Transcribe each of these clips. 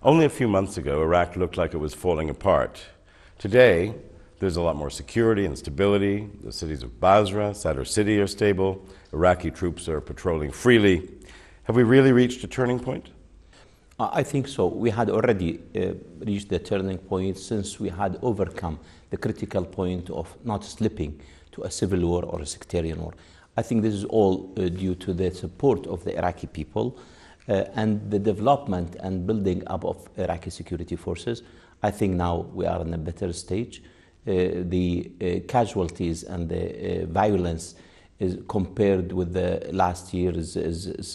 Only a few months ago, Iraq looked like it was falling apart. Today, there's a lot more security and stability. The cities of Basra, Sadr City are stable. Iraqi troops are patrolling freely. Have we really reached a turning point? I think so. We had already reached the turning point since we had overcome the critical point of not slipping to a civil war or a sectarian war. I think this is all due to the support of the Iraqi people and the development and building up of Iraqi security forces. I think now we are in a better stage. The casualties and the violence is compared with the last year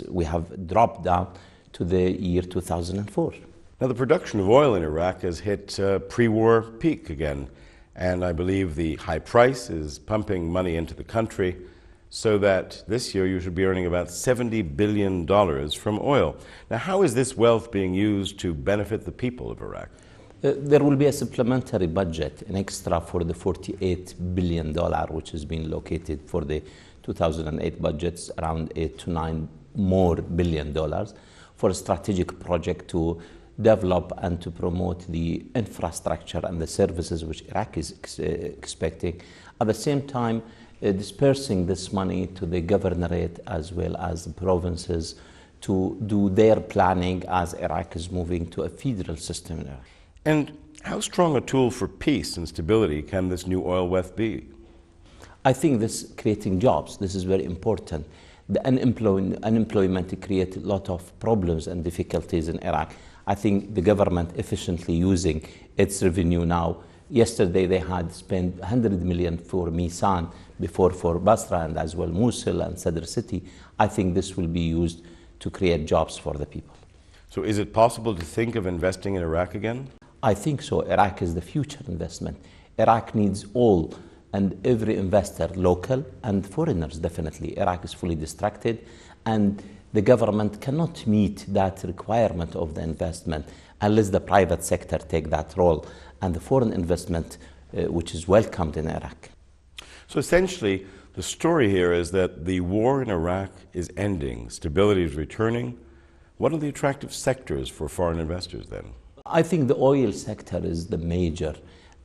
we have dropped down to the year 2004. Now, the production of oil in Iraq has hit a pre-war peak again, and I believe the high price is pumping money into the country so that this year you should be earning about $70 billion from oil. Now, how is this wealth being used to benefit the people of Iraq? There will be a supplementary budget, an extra for the $48 billion, which has been located for the 2008 budgets, around $8 to $9 more billion for a strategic project to develop and to promote the infrastructure and the services which Iraq is expecting. At the same time, dispersing this money to the governorate as well as the provinces to do their planning as Iraq is moving to a federal system in Iraq. And how strong a tool for peace and stability can this new oil wealth be? I think this creating jobs, this is very important. The unemployment creates a lot of problems and difficulties in Iraq. I think the government efficiently using its revenue now. Yesterday they had spent 100 million for Misan, before for Basra and as well Mosul and Sadr City. I think this will be used to create jobs for the people. So is it possible to think of investing in Iraq again? I think so. Iraq is the future investment. Iraq needs all and every investor, local and foreigners definitely. Iraq is fully distracted and the government cannot meet that requirement of the investment unless the private sector take that role and the foreign investment which is welcomed in Iraq. So essentially, the story here is that the war in Iraq is ending, stability is returning. What are the attractive sectors for foreign investors then? I think the oil sector is the major,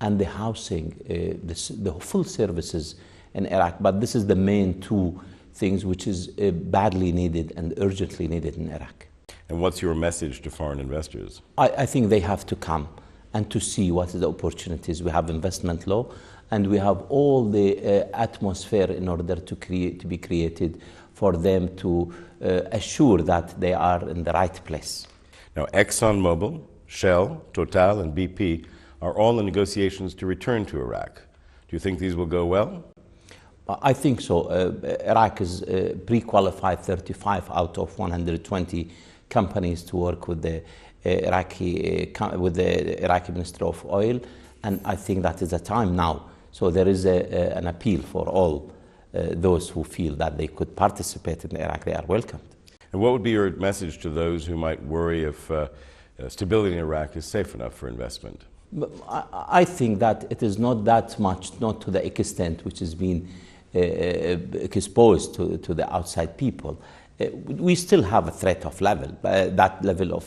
and the housing, the full services in Iraq. But this is the main two things which is badly needed and urgently needed in Iraq. And what's your message to foreign investors? I think they have to come and to see what are the opportunities. We have investment law and we have all the atmosphere in order to be created for them to assure that they are in the right place. Now, ExxonMobil, Shell, Total, and BP are all in negotiations to return to Iraq. Do you think these will go well? I think so. Iraq is pre-qualified 35 out of 120 companies to work with the Iraqi Ministry of Oil, and I think that is the time now. So there is an appeal for all those who feel that they could participate in Iraq. They are welcomed. And what would be your message to those who might worry if stability in Iraq is safe enough for investment? I think that it is not that much, not to the extent which has been exposed to the outside people. We still have a threat of level, that level of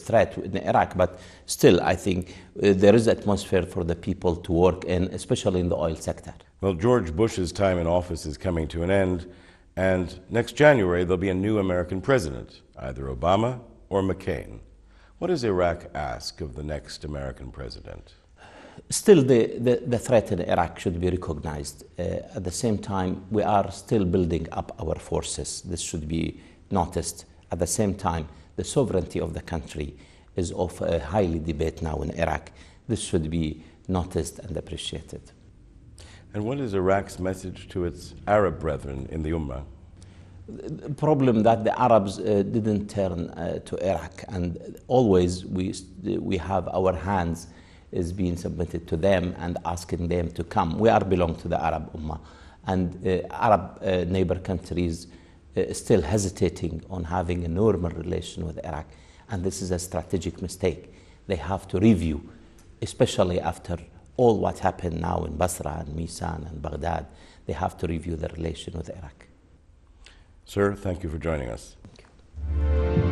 threat in Iraq, but still I think there is atmosphere for the people to work in, especially in the oil sector. Well, George Bush's time in office is coming to an end, and next January there'll be a new American president, either Obama or McCain. What does Iraq ask of the next American president? Still, the threat in Iraq should be recognized. At the same time, we are still building up our forces. This should be noticed. At the same time, the sovereignty of the country is of a highly debate now in Iraq. This should be noticed and appreciated. And what is Iraq's message to its Arab brethren in the Ummah? The problem that the Arabs didn't turn to Iraq, and always we have our hands is being submitted to them and asking them to come. We are belong to the Arab Ummah, and Arab neighbor countries still hesitating on having a normal relation with Iraq, and this is a strategic mistake. They have to review, especially after all what happened now in Basra and Misan and Baghdad. They have to review the relation with Iraq. Sir, thank you for joining us. Thank you.